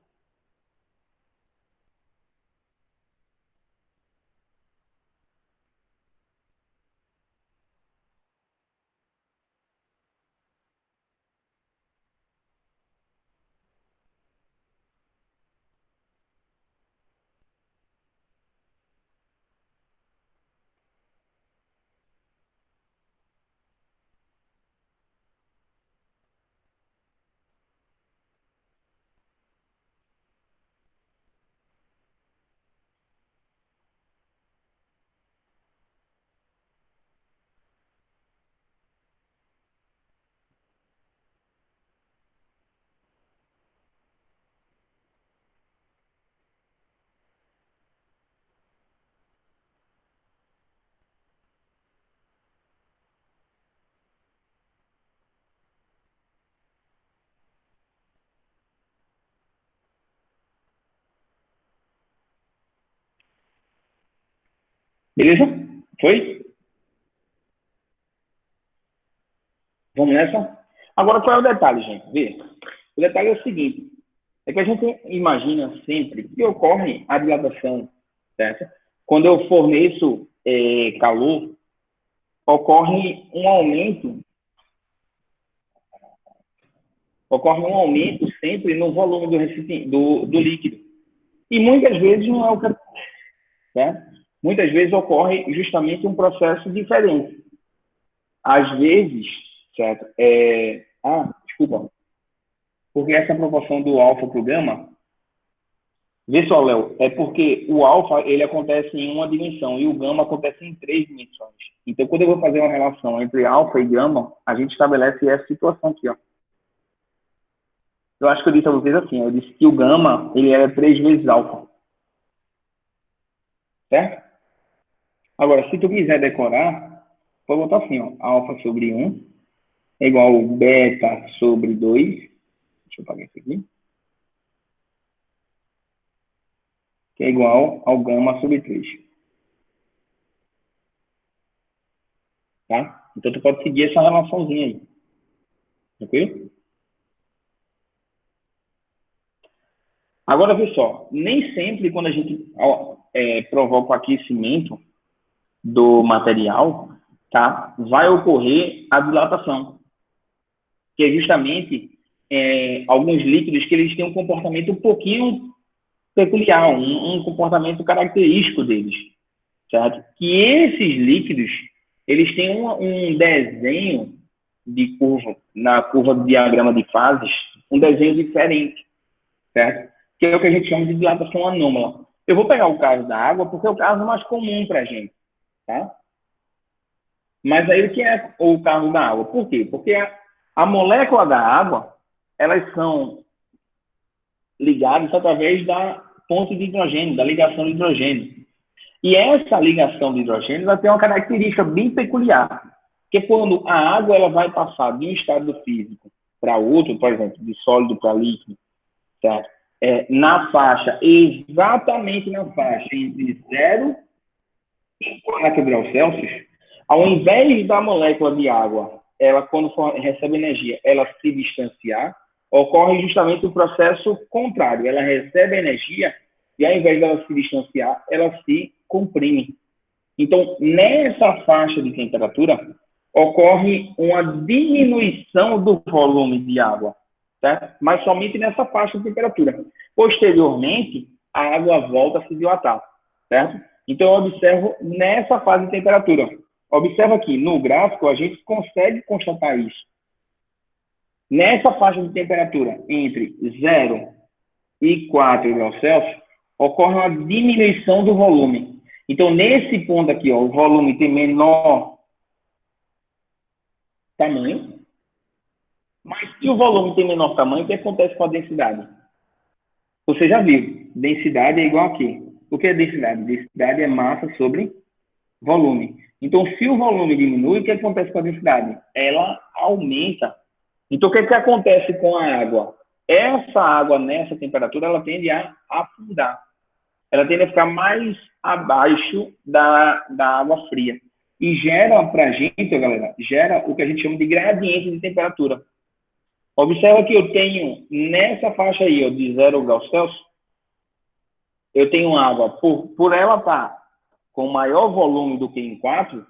S1: Beleza? Foi? Vamos nessa? Agora, qual é o detalhe, gente? Vê. O detalhe é o seguinte. É que a gente imagina sempre que ocorre a dilatação, certo? Quando eu forneço calor, ocorre um aumento sempre no volume do recipiente, do líquido. E muitas vezes não é o que acontece, certo? Muitas vezes ocorre justamente um processo diferente. Às vezes, certo? Desculpa. Porque essa proporção do alfa para o gama Vê só, Léo, é porque o alfa ele acontece em uma dimensão e o gama acontece em 3 dimensões. Então, quando eu vou fazer uma relação entre alfa e gama, a gente estabelece essa situação aqui, ó. Eu acho que eu disse a vocês assim, eu disse que o gama ele é 3 vezes alfa. Certo? Agora, se tu quiser decorar, pode botar assim, ó, alfa sobre 1 é igual a beta sobre 2. Deixa eu apagar isso aqui. Que é igual ao gama sobre 3. Tá? Então, tu pode seguir essa relaçãozinha aí. Tranquilo? Agora, vê só. Nem sempre, quando a gente provoca o aquecimento do material, tá? Vai ocorrer a dilatação. Que é justamente alguns líquidos que eles têm um comportamento um pouquinho peculiar, um comportamento característico deles, certo? Que esses líquidos, eles têm um desenho de curva, na curva do diagrama de fases, um desenho diferente, certo? Que é o que a gente chama de dilatação anômala. Eu vou pegar o caso da água, porque é o caso mais comum para a gente, tá? Mas aí o que é o caso da água? Por quê? Porque a molécula da água, elas são ligadas através da ponte de hidrogênio, da ligação de hidrogênio. E essa ligação de hidrogênio ela tem uma característica bem peculiar, que quando a água ela vai passar de um estado físico para outro, por exemplo, de sólido para líquido, certo? Na faixa, exatamente na faixa entre 0 e 4 graus Celsius, ao invés da molécula de água, ela quando recebe energia, ela se distanciar, ocorre justamente o processo contrário. Ela recebe energia e, ao invés dela se distanciar, ela se comprime. Então, nessa faixa de temperatura, ocorre uma diminuição do volume de água, certo? Mas somente nessa faixa de temperatura. Posteriormente, a água volta a se dilatar, certo? Então, eu observo nessa fase de temperatura. Observa aqui, no gráfico, a gente consegue constatar isso. Nessa faixa de temperatura, entre 0 e 4 graus Celsius, ocorre uma diminuição do volume. Então, nesse ponto aqui, ó, o volume tem menor tamanho. Mas se o volume tem menor tamanho, o que acontece com a densidade? Você já viu, densidade é igual a quê? O que é densidade? Densidade é massa sobre volume. Então, se o volume diminui, o que acontece com a densidade? Ela aumenta. Então, o que acontece com a água? Essa água, nessa temperatura, ela tende a afundar. Ela tende a ficar mais abaixo da água fria. E gera para a gente, galera, gera o que a gente chama de gradiente de temperatura. Observa que eu tenho, nessa faixa aí, ó, de 0 graus Celsius, eu tenho água, por ela estar com maior volume do que em 4,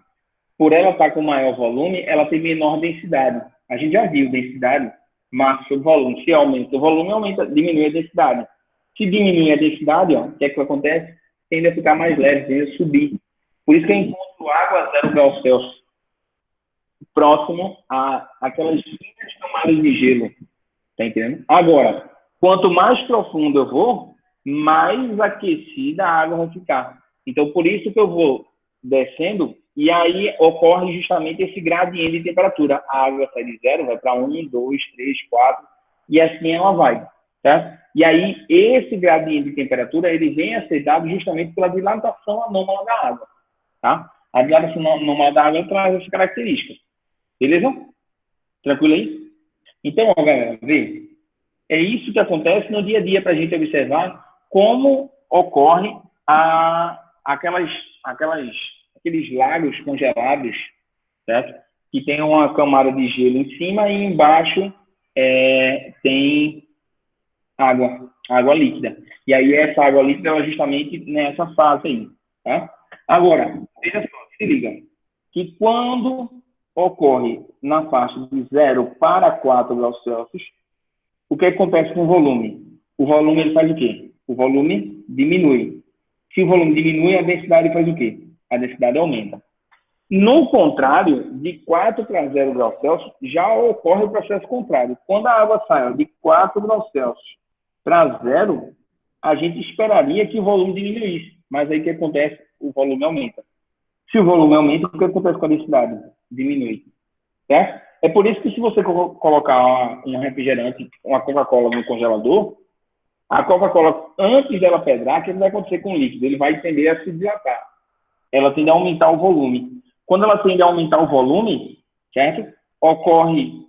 S1: por ela estar com maior volume, ela tem menor densidade. A gente já viu densidade, massa sobre volume. Se aumenta o volume, diminui a densidade. Se diminui a densidade, ó, o que é que acontece? Tende a ficar mais leve, tende a subir. Por isso que eu encontro água a 0 graus Celsius próximo a aquelas finas camadas de gelo. Tá entendendo? Agora, quanto mais profundo eu vou, mais aquecida a água vai ficar. Então, por isso que eu vou descendo e aí ocorre justamente esse gradiente de temperatura. A água sai de 0, vai para 1, 2, 3, 4 e assim ela vai. Tá? E aí, esse gradiente de temperatura, ele vem a ser dado justamente pela dilatação anômala da água. Tá? A dilatação anômala da água traz essas características. Beleza? Tranquilo aí? Então, ó, galera, vê. É isso que acontece no dia a dia para a gente observar como ocorre aqueles lagos congelados, certo? Que tem uma camada de gelo em cima e embaixo tem água líquida. E aí essa água líquida é justamente nessa fase aí, tá? Agora, veja só, se liga, que quando ocorre na faixa de 0 para 4 graus Celsius, o que acontece com o volume? O volume ele faz o quê? O volume diminui. Se o volume diminui, a densidade faz o quê? A densidade aumenta. No contrário, de 4 para 0 graus Celsius, já ocorre o processo contrário. Quando a água sai de 4 graus Celsius para 0, a gente esperaria que o volume diminuísse. Mas aí o que acontece? O volume aumenta. Se o volume aumenta, o que acontece com a densidade? Diminui. Certo? É por isso que se você colocar um refrigerante, uma Coca-Cola no congelador, a Coca-Cola, antes dela pedrar, o que vai acontecer com o líquido? Ele vai tender a se dilatar. Ela tende a aumentar o volume. Quando ela tende a aumentar o volume, certo? Ocorre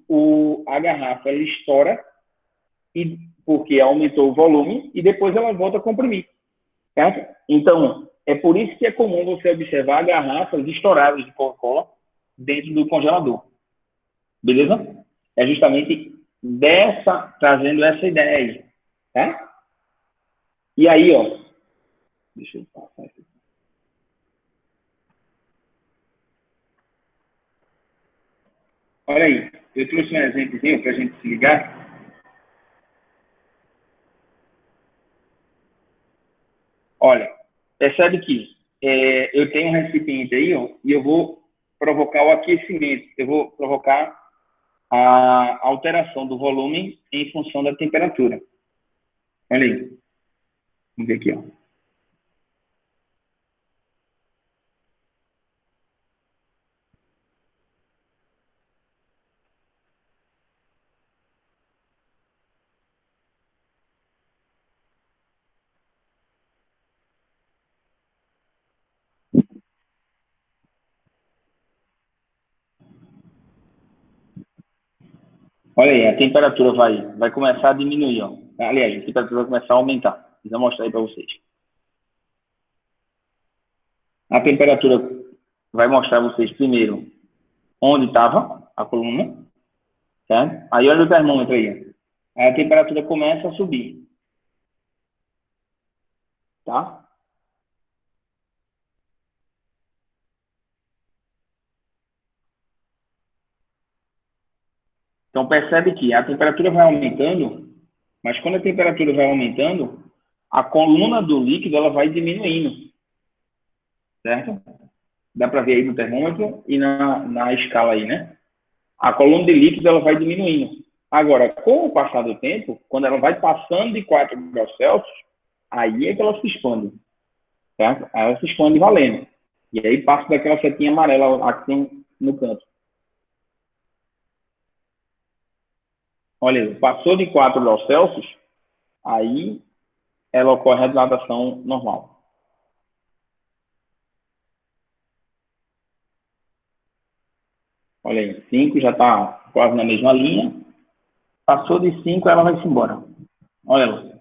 S1: a garrafa, ela estoura, porque aumentou o volume, e depois ela volta a comprimir. Certo? Então, é por isso que é comum você observar garrafas estouradas de Coca-Cola dentro do congelador. Beleza? É justamente trazendo essa ideia aí. Tá? E aí, ó. Deixa eu passar aqui. Olha aí, eu trouxe um exemplozinho para a gente se ligar. Olha, percebe que eu tenho um recipiente aí, ó, e eu vou provocar o aquecimento. Eu vou provocar a alteração do volume em função da temperatura. Olha aí. Vamos ver aqui, ó. Olha aí, a temperatura vai começar a diminuir, ó. Aliás, a temperatura vai começar a aumentar. Vou mostrar aí para vocês. A temperatura vai mostrar a vocês primeiro onde estava a coluna, certo? Aí olha o termômetro aí. Aí a temperatura começa a subir, tá? Então percebe que a temperatura vai aumentando, mas quando a temperatura vai aumentando, a coluna do líquido ela vai diminuindo, certo? Dá para ver aí no termômetro e na escala aí, né? A coluna de líquido ela vai diminuindo. Agora, com o passar do tempo, quando ela vai passando de 4 graus Celsius, aí é que ela se expande, certo? Aí ela se expande valendo. E aí passa daquela setinha amarela lá que tem no canto. Olha aí, passou de 4 graus Celsius, aí ela ocorre a dilatação normal. Olha aí, 5 já está quase na mesma linha. Passou de 5, ela vai-se embora. Olha lá.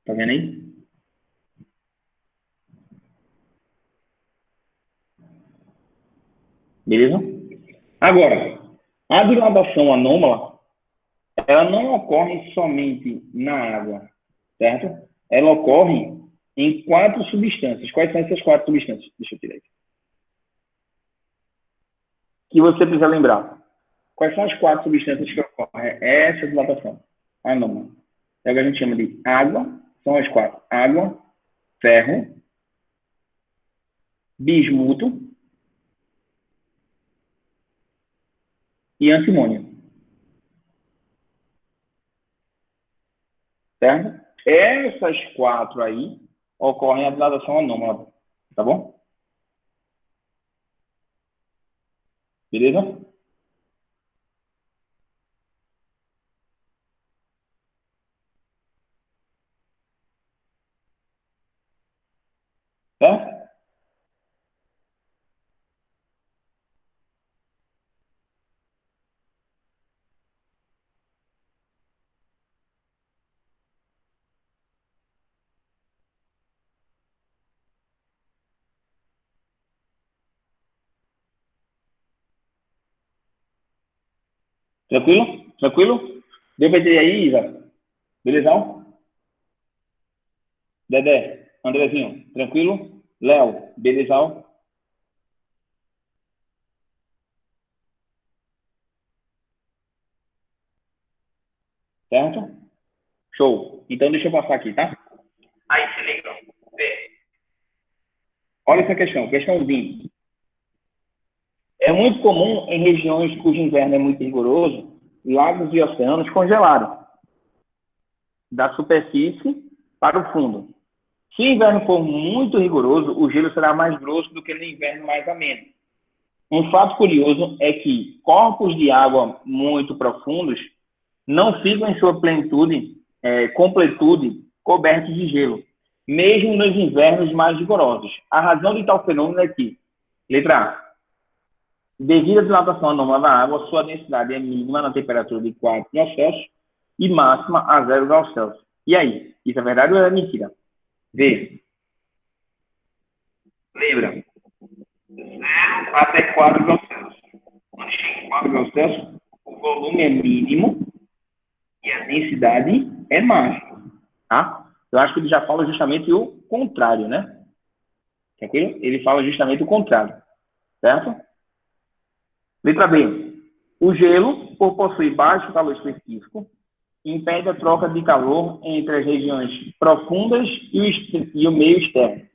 S1: Tá vendo aí? Beleza? Agora, a dilatação anômala, ela não ocorre somente na água, certo? Ela ocorre em 4 substâncias. Quais são essas 4 substâncias? Deixa eu tirar aqui. Que você precisa lembrar. Quais são as 4 substâncias que ocorrem? Essa dilatação anômala. É o que a gente chama de água. São as 4. Água, ferro, bismuto e antimônio. Certo? Essas 4 aí ocorrem a dilatação anômala. Tá bom? Beleza? Tá? Tranquilo? Tranquilo? Deu pra entender aí, Isa? Beleza? Dedé, Andrezinho, tranquilo? Léo, beleza? Certo? Show. Então deixa eu passar aqui, tá? Aí se liga. Olha essa questão, questão 20. É muito comum em regiões cujo inverno é muito rigoroso, lagos e oceanos congelarem da superfície para o fundo. Se o inverno for muito rigoroso, o gelo será mais grosso do que no inverno mais ameno. Um fato curioso é que corpos de água muito profundos não ficam em sua completude cobertos de gelo, mesmo nos invernos mais rigorosos. A razão de tal fenômeno é que, letra A, devido à dilatação anômala da água, sua densidade é mínima na temperatura de 4 graus Celsius e máxima a 0 graus Celsius. E aí, isso é verdade ou é mentira? V. Lembra? 0 até 4 graus Celsius. Quando chega em 4 graus Celsius, o volume é mínimo e a densidade é máxima. Tá? Eu acho que ele já fala justamente o contrário, né? Tranquilo? Ele fala justamente o contrário. Certo? Letra B. O gelo, por possuir baixo calor específico, impede a troca de calor entre as regiões profundas e o meio externo.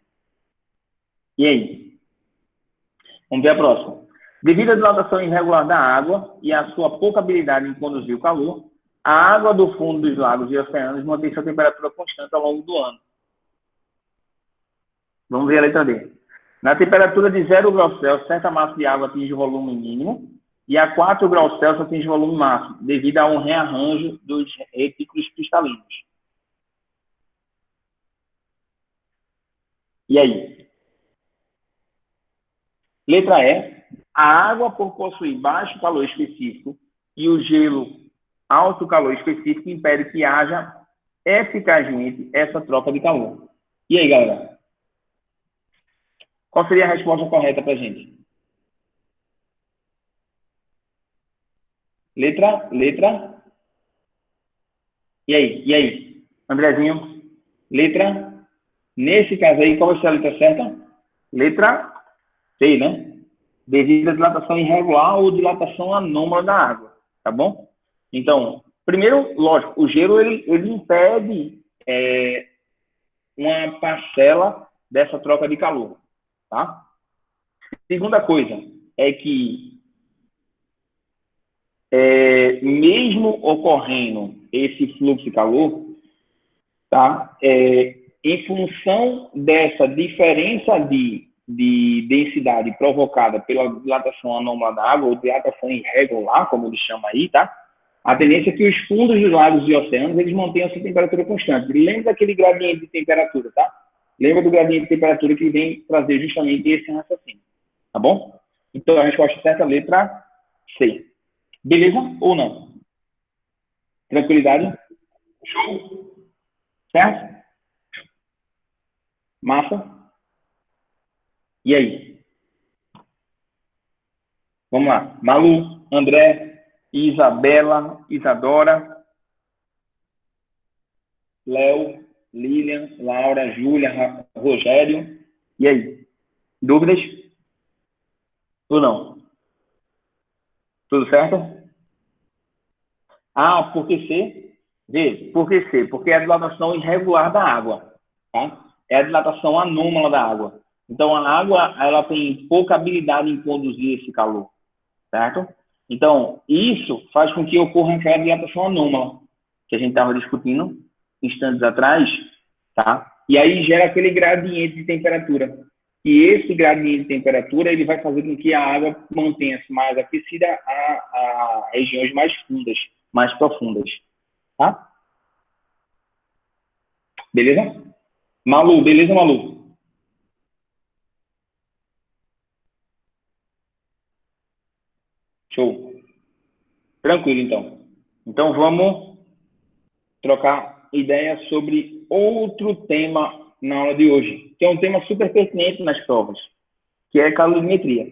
S1: E aí? Vamos ver a próxima. Devido à dilatação irregular da água e à sua pouca habilidade em conduzir o calor, a água do fundo dos lagos e oceanos mantém sua temperatura constante ao longo do ano. Vamos ver a letra D. Na temperatura de 0 graus Celsius, certa massa de água atinge o volume mínimo e a 4 graus Celsius atinge o volume máximo, devido a um rearranjo dos retículos cristalinos. E aí? Letra E. A água, por possuir baixo calor específico e o gelo alto calor específico, impede que haja eficazmente essa troca de calor. E aí, galera? Qual seria a resposta correta para a gente? Letra? E aí? Andrezinho? Letra? Nesse caso aí, qual vai ser a letra certa? Letra C, né? Devido à dilatação irregular ou dilatação anômala da água, tá bom? Então, primeiro, lógico, o gelo, ele impede uma parcela dessa troca de calor, tá? Segunda coisa é que, mesmo ocorrendo esse fluxo de calor, tá? Em função dessa diferença de densidade provocada pela dilatação anômala da água, ou dilatação irregular, como eles chamam aí, tá? A tendência é que os fundos dos lagos e oceanos, eles mantenham a sua temperatura constante. Lembra daquele gradiente de temperatura, tá? Lembra do gradiente de temperatura que vem trazer justamente esse raciocínio, tá bom? Então, a resposta certa é a letra C. Beleza ou não? Tranquilidade? Show? Certo? Massa? E aí? Vamos lá. Malu, André, Isabela, Isadora, Léo, Lilian, Laura, Júlia, Rogério. E aí? Dúvidas? Ou não? Tudo certo? Ah, por que C? Vê, por que C? Porque é a dilatação irregular da água, tá? É a dilatação anômala da água. Então, a água, ela tem pouca habilidade em conduzir esse calor, certo? Então, isso faz com que ocorra aquela dilatação anômala, que a gente estava discutindo instantes atrás, tá? E aí gera aquele gradiente de temperatura. E esse gradiente de temperatura, ele vai fazer com que a água mantenha-se mais aquecida a regiões mais fundas, mais profundas, tá? Beleza? Malu, beleza, Malu? Show. Tranquilo, então. Então, vamos trocar ideia sobre outro tema na aula de hoje, que é um tema super pertinente nas provas, que é calorimetria.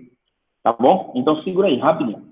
S1: Tá bom? Então, segura aí, rapidinho.